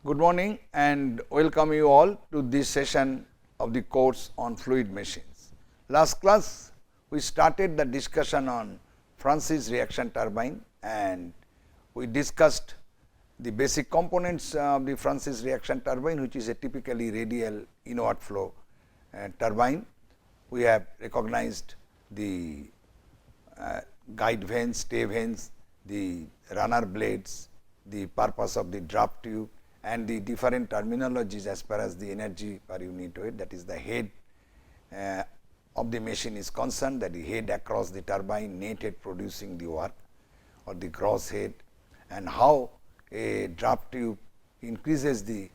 Good morning and welcome you all to this session of the course on fluid machines. Last class we started the discussion on Francis reaction turbine and we discussed the basic components of the Francis reaction turbine, which is a typically radial inward flow turbine. We have recognized the guide vanes, stay vanes, the runner blades, the purpose of the draft tube and the different terminologies as far as the energy per unit weight, that is the head of the machine is concerned, that the head across the turbine, net head producing the work or the gross head, and how a draft tube increases the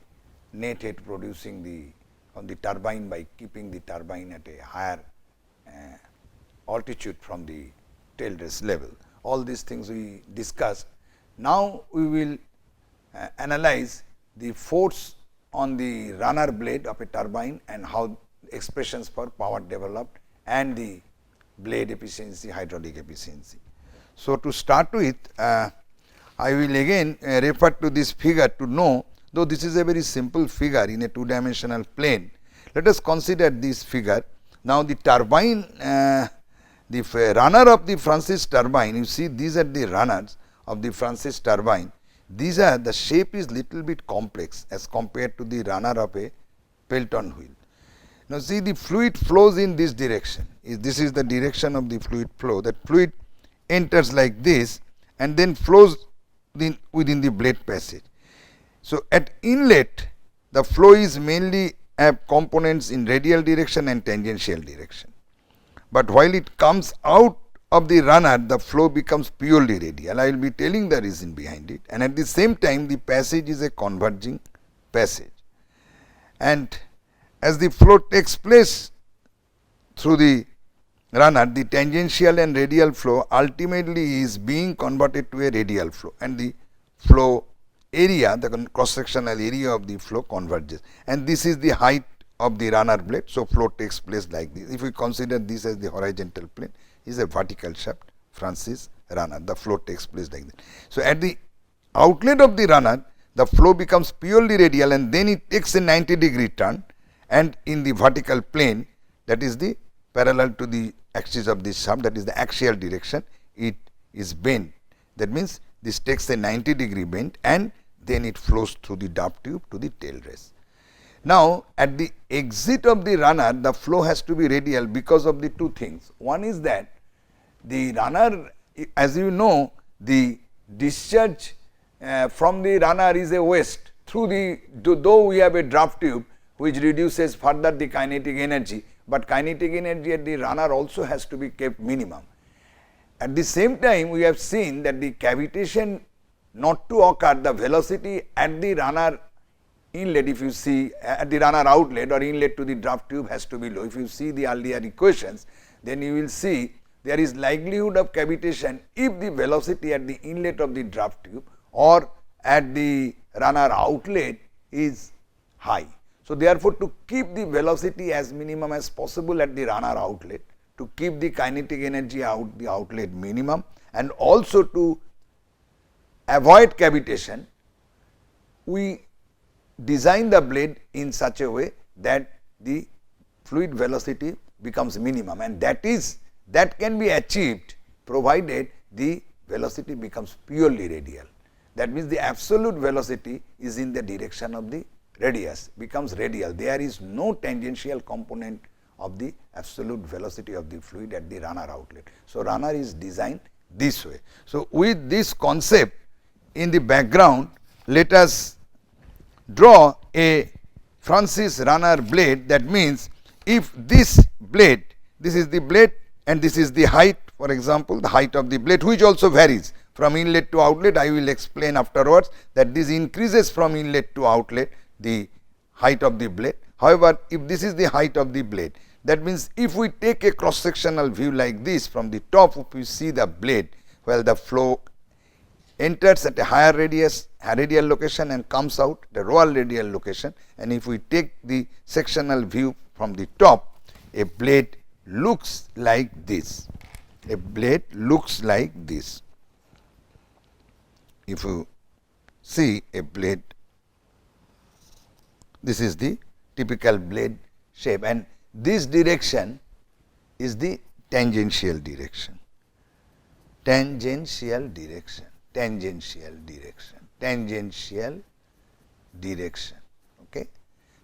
net head producing the on the turbine by keeping the turbine at a higher altitude from the tail race level. All these things we discussed. Now, we will analyze the force on the runner blade of a turbine and how expressions for power developed and the blade efficiency, hydraulic efficiency. So, to start with, I will again refer to this figure to know, though this is a very simple figure in a two dimensional plane. Let us consider this figure. Now, the turbine, the runner of the Francis turbine, you see these are the runners of the Francis turbine. These are the shape is little bit complex as compared to the runner of a Pelton wheel. Now, see the fluid flows in this direction. This is the direction of the fluid flow. That fluid enters like this and then flows within the blade passage. So, at inlet the flow is mainly have components in radial direction and tangential direction. But while it comes out of the runner, the flow becomes purely radial. I will be telling the reason behind it, and at the same time the passage is a converging passage. And as the flow takes place through the runner, the tangential and radial flow ultimately is being converted to a radial flow, and the flow area, the cross sectional area of the flow converges, and this is the height of the runner blade. So, flow takes place like this. If we consider this as the horizontal plane, is a vertical shaft Francis runner, the flow takes place like that. So, at the outlet of the runner, the flow becomes purely radial and then it takes a 90-degree turn, and in the vertical plane, that is the parallel to the axis of this shaft, that is the axial direction, it is bent. That means, this takes a 90-degree bend and then it flows through the draft tube to the tail race. Now, at the exit of the runner, the flow has to be radial because of the two things. One is that the runner, as you know, the discharge from the runner is a waste through the, though we have a draft tube which reduces further the kinetic energy, but kinetic energy at the runner also has to be kept minimum. At the same time, we have seen that the cavitation not to occur, the velocity at the runner inlet, if you see at the runner outlet or inlet to the draft tube has to be low. If you see the earlier equations, then you will see there is likelihood of cavitation if the velocity at the inlet of the draft tube or at the runner outlet is high. So, therefore, to keep the velocity as minimum as possible at the runner outlet, to keep the kinetic energy out the outlet minimum, and also to avoid cavitation, we design the blade in such a way that the fluid velocity becomes minimum, and that can be achieved provided the velocity becomes purely radial. That means, the absolute velocity is in the direction of the radius, becomes radial. There is no tangential component of the absolute velocity of the fluid at the runner outlet. So, runner is designed this way. So, with this concept in the background, let us draw a Francis runner blade. That means, if this blade, this is the blade and this is the height, for example, the height of the blade, which also varies from inlet to outlet. I will explain afterwards that this increases from inlet to outlet, the height of the blade. However, if this is the height of the blade, that means, if we take a cross sectional view like this from the top, if we see the blade, well, the flow enters at a higher radius, radial location and comes out the lower radial location, and if we take the sectional view from the top, a blade looks like this. A blade looks like this. If you see a blade This is the typical blade shape, and this direction is the tangential direction. Tangential direction, tangential direction, tangential direction. Okay.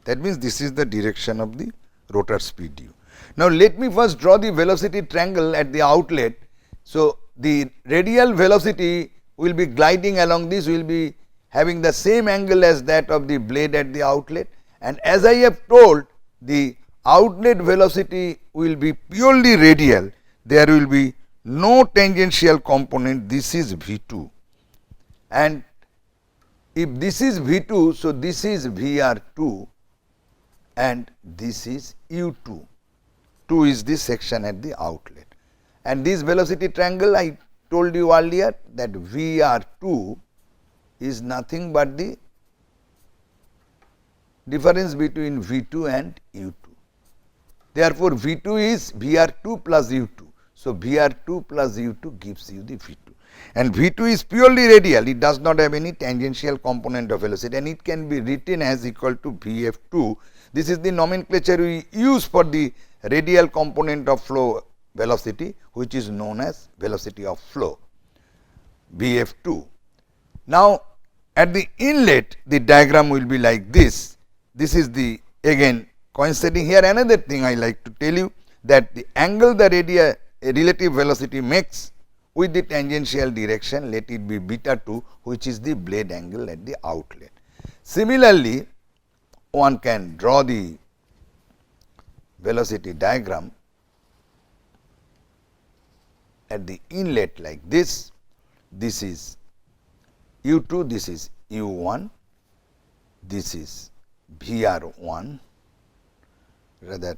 That means this is the direction of the rotor speed u. Now, let me first draw the velocity triangle at the outlet. So, the radial velocity will be gliding along this, will be having the same angle as that of the blade at the outlet, and as I have told, the outlet velocity will be purely radial. There will be no tangential component. This is V2, and if this is V2, so this is VR2 and this is U2. 2 is the section at the outlet, and this velocity triangle I told you earlier that VR2 is nothing but the difference between V2 and U2. Therefore, V2 is VR2 plus U2. So, VR2 plus U2 gives you the V2, and V2 is purely radial. It does not have any tangential component of velocity, and it can be written as equal to Vf2. This is the nomenclature we use for the radial component of flow velocity, which is known as velocity of flow, Vf2. Now, at the inlet, the diagram will be like this. This is the, again coinciding here, another thing I like to tell you, that the angle the relative velocity makes with the tangential direction, let it be beta 2, which is the blade angle at the outlet. Similarly, one can draw the velocity diagram at the inlet like this. This is U2, this is U1, this is VR1, rather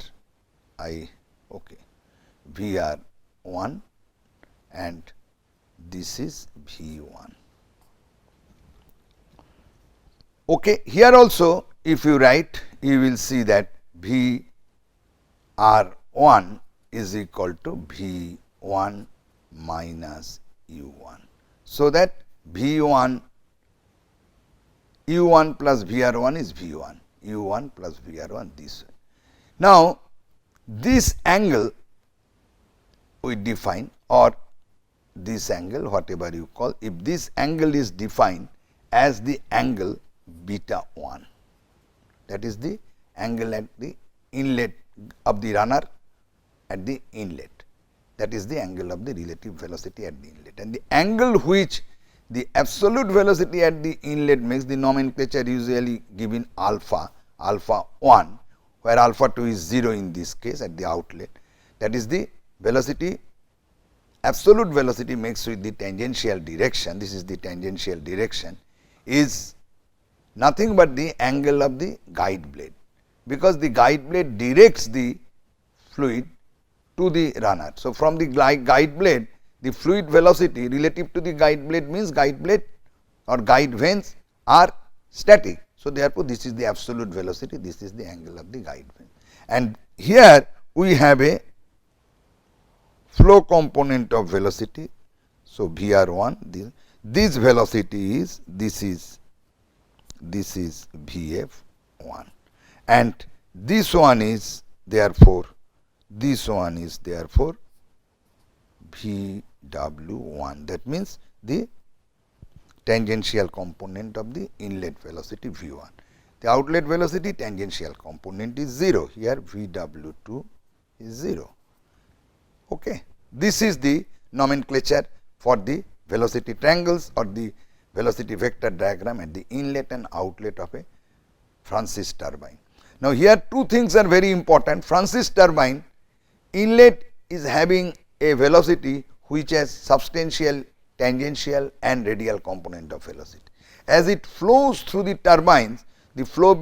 VR1, and this is V1. Okay. Here also, if you write, you will see that VR1 is equal to V1 minus U1. So, that V1 U1 plus VR1 is V1, U1 plus VR1 this way. Now, this angle we define, or this angle whatever you call, if this angle is defined as the angle beta 1, that is the angle at the inlet of the runner at the inlet, that is the angle of the relative velocity at the inlet, and the angle which the absolute velocity at the inlet makes, the nomenclature usually given alpha, alpha 1, where alpha 2 is 0 in this case at the outlet, that is the velocity, absolute velocity makes with the tangential direction, this is the tangential direction, is nothing but the angle of the guide blade, because the guide blade directs the fluid to the runner. So, from the guide blade, the fluid velocity relative to the guide blade means guide blade or guide vanes are static. So, therefore, this is the absolute velocity, this is the angle of the guide vane. And here we have a flow component of velocity. So, VR1, this velocity is, this is Vf1, and this one is therefore, Vw1, that means the tangential component of the inlet velocity V1. The outlet velocity tangential component is 0, here Vw2 is 0. Okay. This is the nomenclature for the velocity triangles or the velocity vector diagram at the inlet and outlet of a Francis turbine. Now, here two things are very important. Francis turbine inlet is having a velocity which has substantial tangential and radial component of velocity. As it flows through the turbines, the flow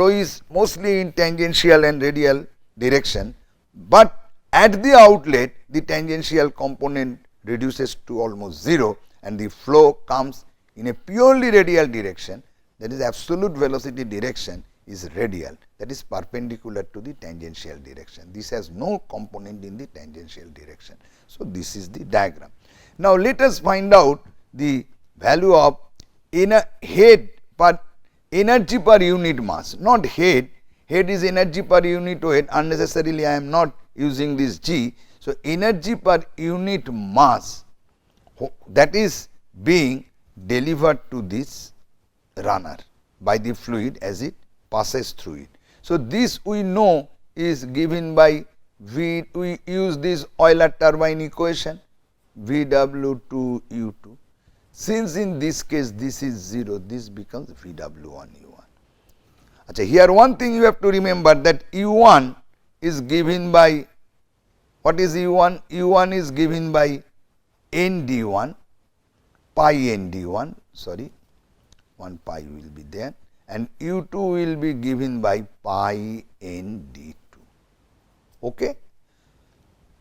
is mostly in tangential and radial direction, but at the outlet the tangential component reduces to almost 0 and the flow comes in a purely radial direction, that is absolute velocity direction is radial, that is perpendicular to the tangential direction. This has no component in the tangential direction. So, this is the diagram. Now, let us find out the value of inner head per energy per unit mass, not head. Head is energy per unit weight. Unnecessarily I am not using this G. So, energy per unit mass that is being delivered to this runner by the fluid as it passes through it. So, this we know is given by V, we use this Euler turbine equation VW2 U2. Since in this case this is 0, this becomes VW1 U1. Achha, here one thing you have to remember, that U1 is given by, what is U1? U1 is given by ND1, pi ND1, sorry, 1 pi will be there, and U2 will be given by pi ND2. Okay?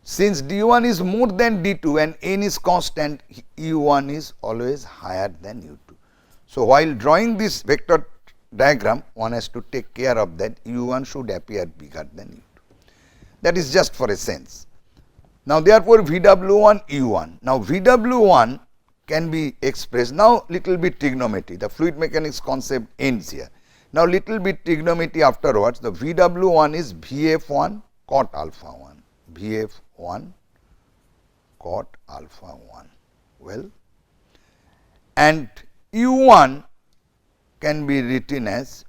Since D1 is more than D2 and N is constant, U1 is always higher than U2. So, while drawing this vector diagram, one has to take care of that U1 should appear bigger than U2. That is just for a sense. Now, therefore, VW1 U1. Now, VW1 can be expressed, now little bit trigonometry, the fluid mechanics concept ends here. Now, little bit trigonometry afterwards, the VW1 is VF1 cot alpha 1, VF1 cot alpha 1, well, and U1 can be written as,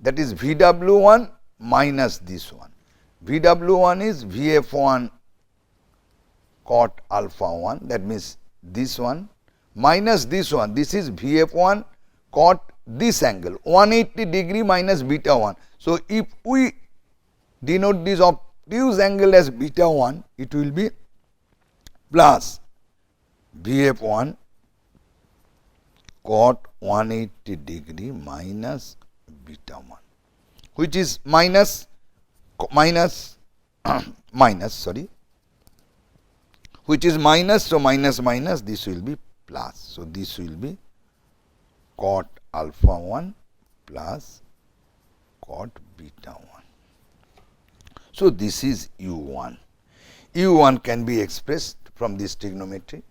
that is VW1 minus this one. VW1 is VF1 cot alpha 1, that means this one minus this one, this is VF1 cot this angle 180 degree minus beta 1. So, if we denote this obtuse angle as beta 1, it will be plus VF1 cot 180 degree minus beta 1, which is minus sorry, which is minus. So, minus minus, this will be plus. So, this will be cot alpha 1 plus cot beta 1. So, this is U1. U1 can be expressed from this trigonometry,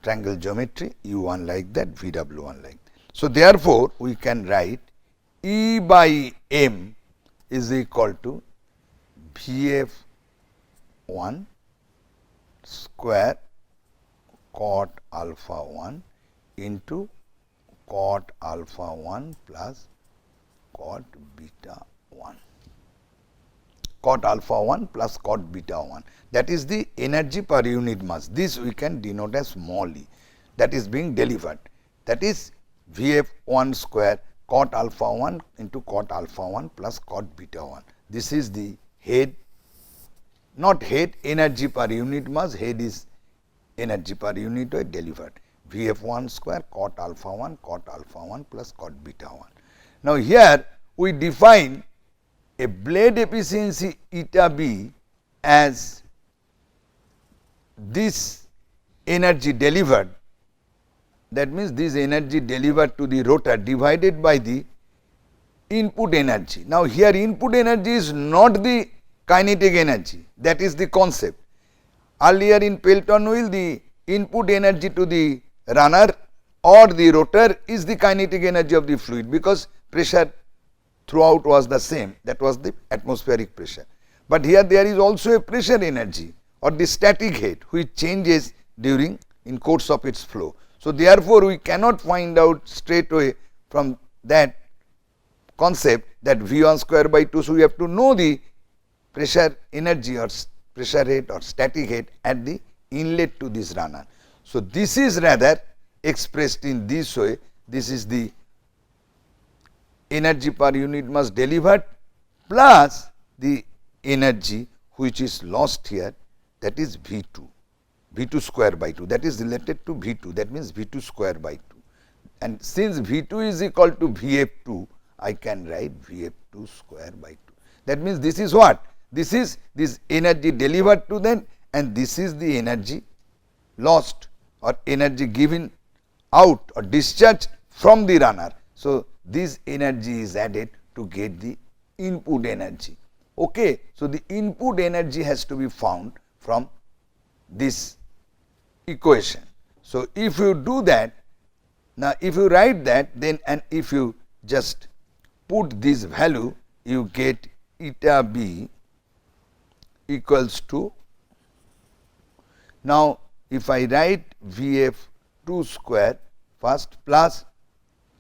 triangle geometry, U1 like that, VW1 like that. So, therefore, we can write E by M is equal to VF1 square cot alpha 1 into cot alpha 1 plus cot beta 1. Cot alpha 1 plus cot beta 1, that is the energy per unit mass. This we can denote as small e, that is being delivered, that is VF1 square cot alpha 1 into cot alpha 1 plus cot beta 1. This is the head, not head, energy per unit mass, head is energy per unit weight delivered, VF1 square cot alpha 1 plus cot beta 1. Now, here we define a blade efficiency eta B as this energy delivered, that means this energy delivered to the rotor divided by the input energy. Now, here input energy is not the kinetic energy, that is the concept. Earlier in Pelton wheel, the input energy to the runner or the rotor is the kinetic energy of the fluid, because pressure throughout was the same, that was the atmospheric pressure. But here there is also a pressure energy or the static head which changes during in course of its flow. So, therefore, we cannot find out straight away from that concept that V1 square by 2. So, we have to know the pressure energy or pressure head or static head at the inlet to this runner. So, this is rather expressed in this way. This is the energy per unit mass delivered plus the energy which is lost here, that is V2, V2 square by 2, that is related to V2, that means V2 square by 2. And since V2 is equal to Vf2, I can write Vf2 square by 2. That means this is what? This is this energy delivered to them, and this is the energy lost or energy given out or discharged from the runner. So, this energy is added to get the input energy. Okay. So, the input energy has to be found from this equation. So, if you do that, Now, if you write that, then and if you just put this value, you get eta b equals to, now if I write Vf 2 square first plus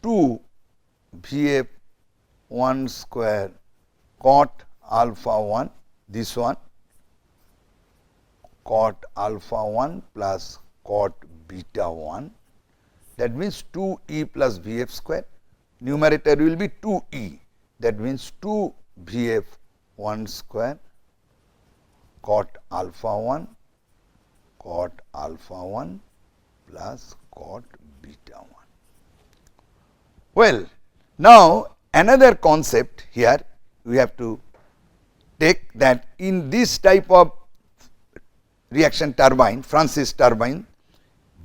2 Vf 1 square cot alpha 1, this one cot alpha 1 plus cot beta 1, that means 2 e plus Vf square, numerator will be 2 e, that means 2 Vf 1 square cot alpha 1 plus cot beta 1. Well, now another concept here we have to take, that in this type of reaction turbine, Francis turbine,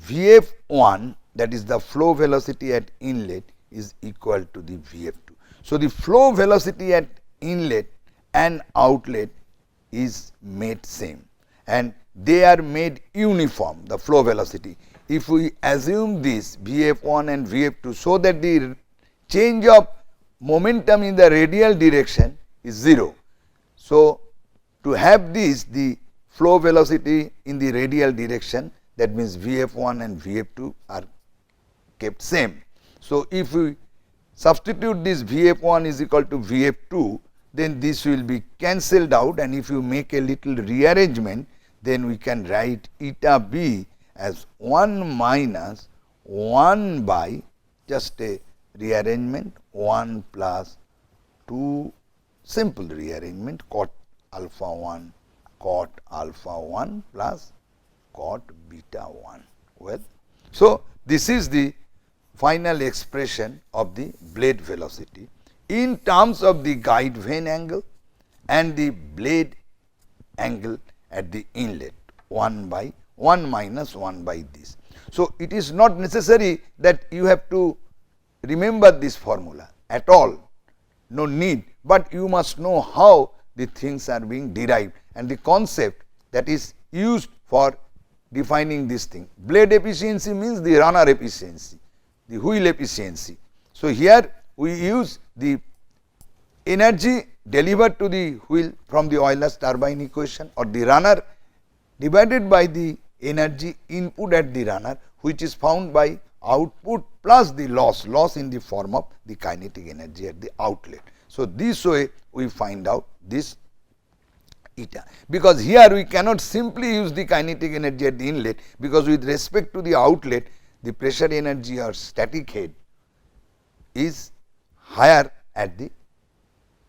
Vf1, that is the flow velocity at inlet, is equal to the Vf2. So, the flow velocity at inlet and outlet is made same and they are made uniform, the flow velocity. If we assume this Vf1 and Vf2, so that the change of momentum in the radial direction is 0. So, to have this, the flow velocity in the radial direction, that means Vf1 and Vf2 are kept same. So, if we substitute this Vf1 is equal to Vf2, then this will be cancelled out, and if you make a little rearrangement, then we can write eta b as 1 minus 1 by, just a rearrangement, 1 plus 2, simple rearrangement, cot alpha 1 plus cot beta 1. Well, so this is the final expression of the blade velocity in terms of the guide vane angle and the blade angle at the inlet, 1 minus 1 by this. So, it is not necessary that you have to remember this formula at all, no need, but you must know how the things are being derived and the concept that is used for defining this thing. Blade efficiency means the runner efficiency, the wheel efficiency. So, here we use the energy delivered to the wheel from the Euler's turbine equation, or the runner divided by the energy input at the runner, which is found by output plus the loss in the form of the kinetic energy at the outlet. So, this way we find out this eta, because here we cannot simply use the kinetic energy at the inlet, because with respect to the outlet, the pressure energy or static head is higher at the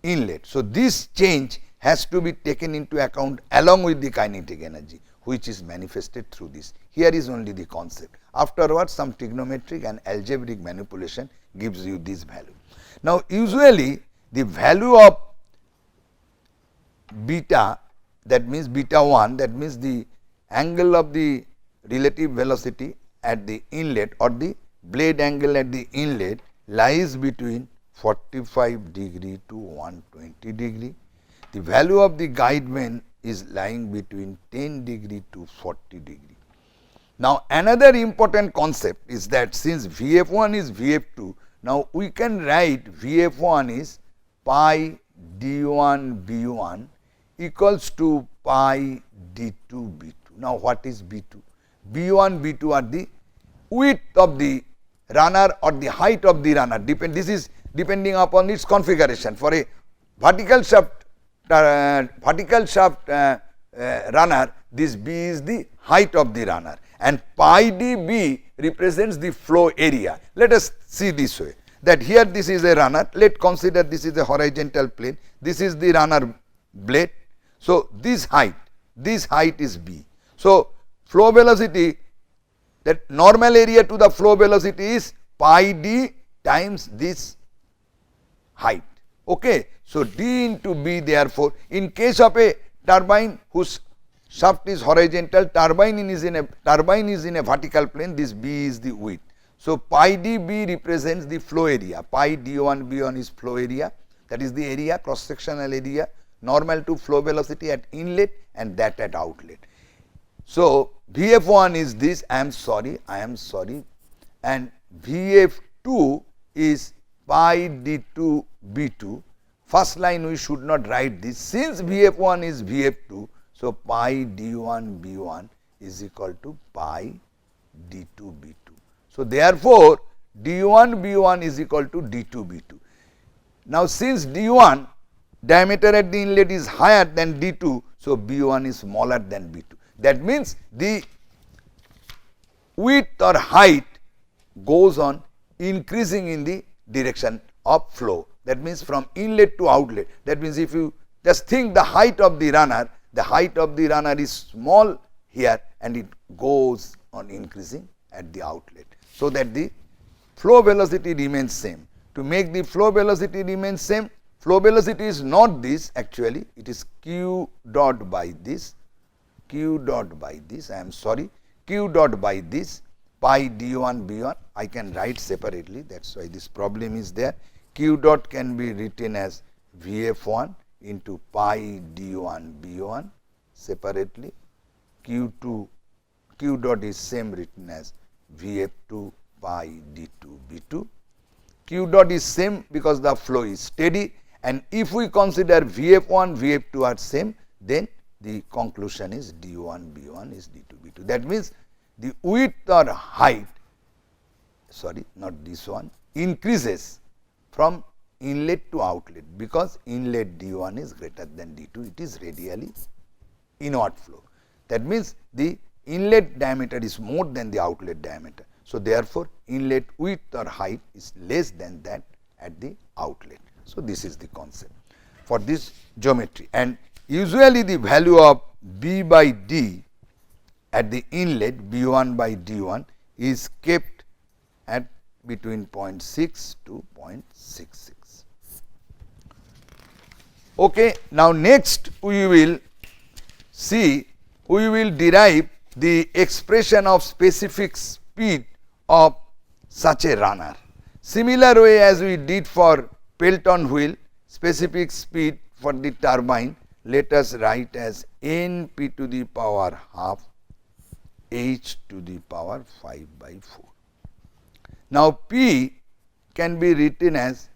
inlet. So, this change has to be taken into account along with the kinetic energy, which is manifested through this. Here is only the concept. Afterwards, some trigonometric and algebraic manipulation gives you this value. Now, usually the value of beta, that means beta 1, that means the angle of the relative velocity at the inlet or the blade angle at the inlet lies between 45 degree to 120 degree. The value of the guide vane is lying between 10 degree to 40 degree. Now, another important concept is that since Vf1 is Vf2, now we can write Vf1 is pi d1 b1 equals to pi d2 b2. Now, what is b2? b1, b2 are the width of the runner or the height of the runner. This is depending upon its configuration. For a vertical shaft runner, this b is the height of the runner, and pi db represents the flow area. Let us see this way, that here this is a runner. Let us consider this is a horizontal plane, this is the runner blade. So, this height is b. So, flow velocity, that normal area to the flow velocity is pi d times this height. Okay. So, d into b, therefore, in case of a turbine whose shaft is horizontal, turbine is in a vertical plane, this b is the width. So, pi db represents the flow area, pi d1 b1 is flow area, that is the area, cross sectional area normal to flow velocity at inlet and that at outlet. So, Vf1 is this, I am sorry, and Vf2 is pi d2 b2. First line we should not write this, since Vf1 is Vf2. So, pi d1 b1 is equal to pi d2 b2. So, therefore, d1 b1 is equal to d2 b2. Now, since d1 diameter at the inlet is higher than d2, so b1 is smaller than b2. That means, the width or height goes on increasing in the direction of flow. That means, from inlet to outlet. That means, if you just think the height of the runner is small here and it goes on increasing at the outlet. So, that the flow velocity remains same. To make the flow velocity remain same, flow velocity is not this, actually it is q dot by this, I am sorry, q dot by this pi d1 b1. I can write separately, that is why this problem is there. Q dot can be written as Vf1 into pi d1 b1 separately. Q dot is same written as Vf2 pi d2 b2. Q dot is same because the flow is steady, and if we consider Vf1, Vf2 are same, then the conclusion is d1 b1 is d2 b2. That means, the width or height, sorry, not this one, increases from inlet to outlet, because inlet d1 is greater than d2, it is radially inward flow. That means, the inlet diameter is more than the outlet diameter. So, therefore, inlet width or height is less than that at the outlet. So, this is the concept for this geometry, and usually the value of B by D at the inlet B1 by D1 is kept at between 0.6 to 0.66. Okay. Now, next we will see, we will derive the expression of specific speed of such a runner. Similar way as we did for Pelton wheel, specific speed for the turbine, let us write as n p to the power half h to the power 5 by 4. Now, P can be written as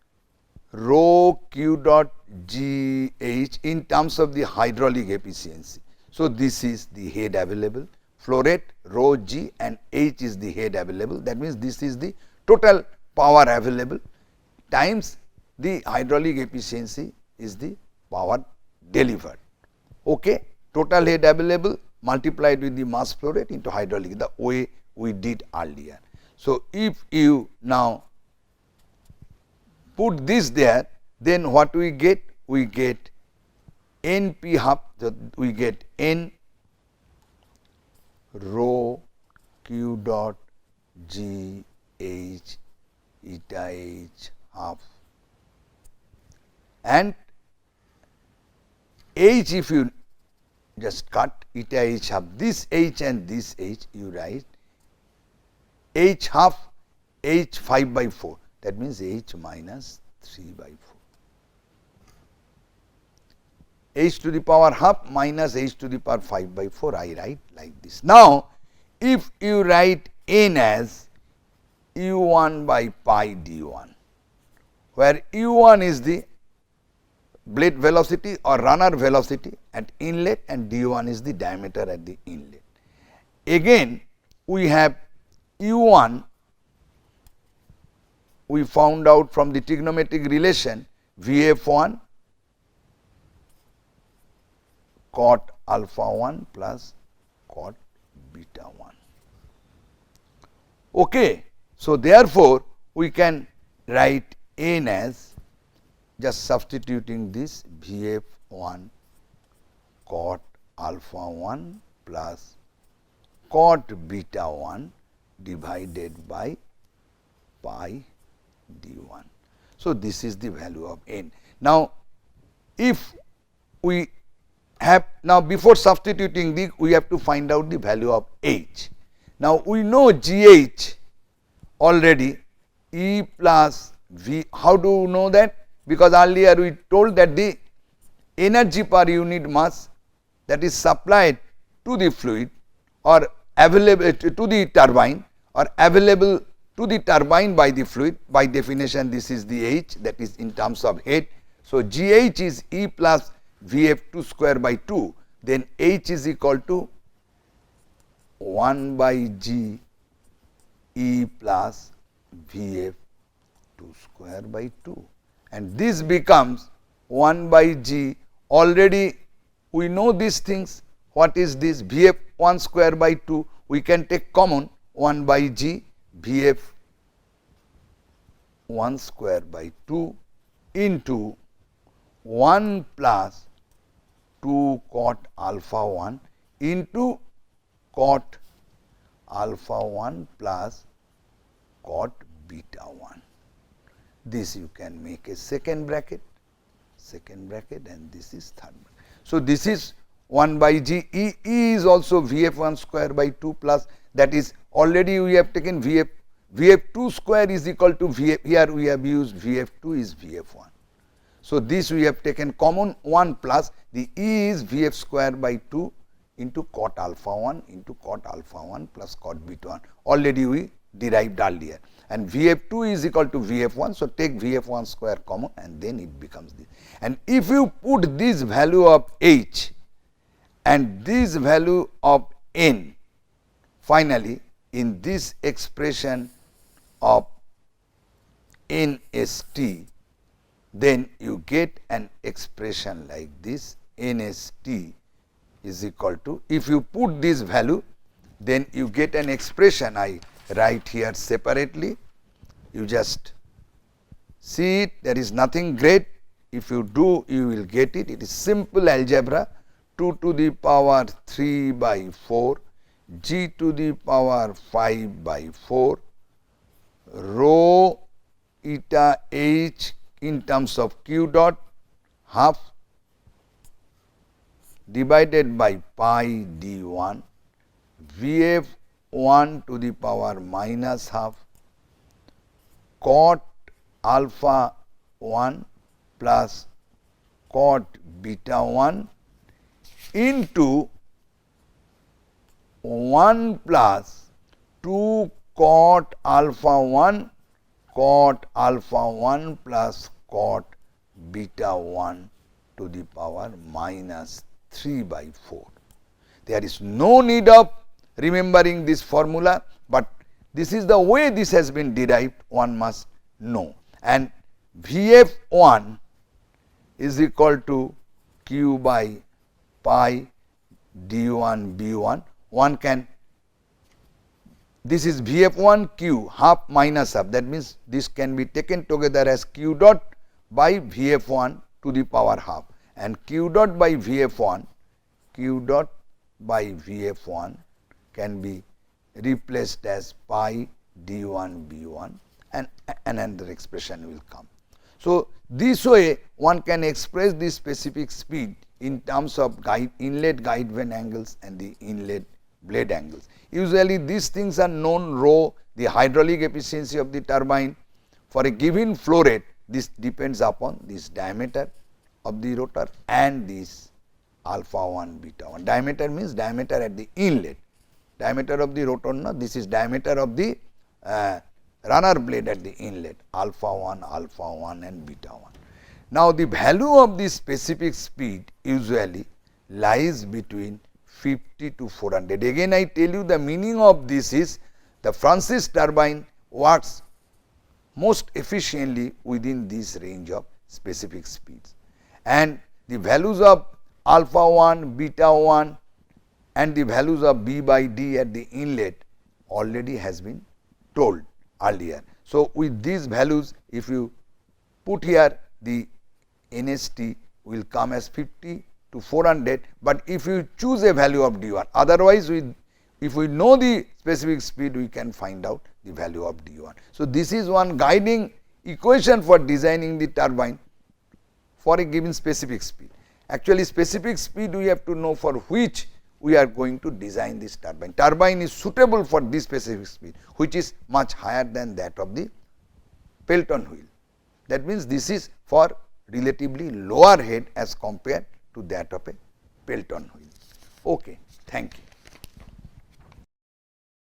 rho q dot g h in terms of the hydraulic efficiency. So, this is the head available, flow rate rho g and h is the head available. That means, this is the total power available times the hydraulic efficiency is the power delivered. Okay. Total head available multiplied with the mass flow rate into hydraulic, the way we did earlier. So, if you now put this there, then what we get? We get n p half, we get n rho q dot g h eta h half, and h, if you just cut eta h half, this h and this h you write h half h 5 by 4, that means h minus 3 by 4, h to the power half minus h to the power 5 by 4, I write like this. Now, if you write n as u1 by pi d1, where u1 is the blade velocity or runner velocity at inlet and d1 is the diameter at the inlet. Again, we have u1, we found out from the trigonometric relation Vf1 cot alpha 1 plus cot beta 1. Okay. So, therefore, we can write n as, just substituting this Vf1 cot alpha 1 plus cot beta 1 divided by pi d1. So, this is the value of n. Now, if we have, now before substituting the, we have to find out the value of h. Now, we know gh already, E plus V. How do you know that? Because earlier we told that the energy per unit mass that is supplied to the fluid or available to the turbine or available to the turbine by the fluid. By definition, this is the H, that is in terms of head. So, GH is E plus Vf2 square by 2, then H is equal to 1 by G E plus Vf2 square by 2, and this becomes 1 by G. Already we know these things. What is this? Vf1 square by 2, we can take common 1 by G Vf1 square by 2 into 1 plus 2 cot alpha 1 into cot alpha 1 plus cot beta 1. This you can make a second bracket, and this is third bracket. So, this is 1 by G. E is also Vf1 square by 2 plus, that is already we have taken Vf2 square is equal to Vf, here we have used Vf2 is Vf1. So, this we have taken common 1 plus the E is Vf square by 2 into cot alpha 1 into cot alpha 1 plus cot beta 1, already we derived earlier, and Vf2 is equal to Vf1. So, take Vf1 square common and then it becomes this. And if you put this value of H and this value of N finally in this expression of NST, then you get an expression like this. NST is equal to, if you put this value, then you get an expression. I write here separately, you just see it, there is nothing great. If you do, you will get it. It is simple algebra. 2 to the power 3 by 4, G to the power 5 by 4, rho eta H in terms of q dot half divided by pi d1, Vf1 to the power minus half, cot alpha 1 plus cot beta 1 into 1 plus 2 cot alpha 1 plus cot beta 1 to the power minus 3 by 4. There is no need of remembering this formula, but this is the way this has been derived, one must know. And Vf1 is equal to q by pi d1 b1. One can, this is Vf1 q half minus half, that means this can be taken together as q dot by Vf1 to the power half, and q dot by Vf1 can be replaced as pi d1 b1, and another expression will come. So, this way one can express the specific speed in terms of inlet guide vane angles and the inlet blade angles. Usually these things are known: rho, the hydraulic efficiency of the turbine. For a given flow rate, this depends upon this diameter of the rotor and this alpha 1 beta 1. Diameter means diameter at the inlet, diameter of the rotor, no, this is diameter of the runner blade at the inlet, alpha 1 and beta 1. Now, the value of the specific speed usually lies between 50 to 400. Again I tell you, the meaning of this is the Francis turbine works most efficiently within this range of specific speeds, and the values of alpha 1, beta 1 and the values of B by D at the inlet already has been told earlier. So, with these values, if you put here, the NST will come as 50 to 400, but if you choose a value of D1, otherwise if we know the specific speed, we can find out the value of D1. So, this is one guiding equation for designing the turbine for a given specific speed. Actually, specific speed we have to know for which we are going to design this turbine. Turbine is suitable for this specific speed, which is much higher than that of the Pelton wheel. That means, this is for relatively lower head as compared to that of a Pelton wheel. Okay, thank you.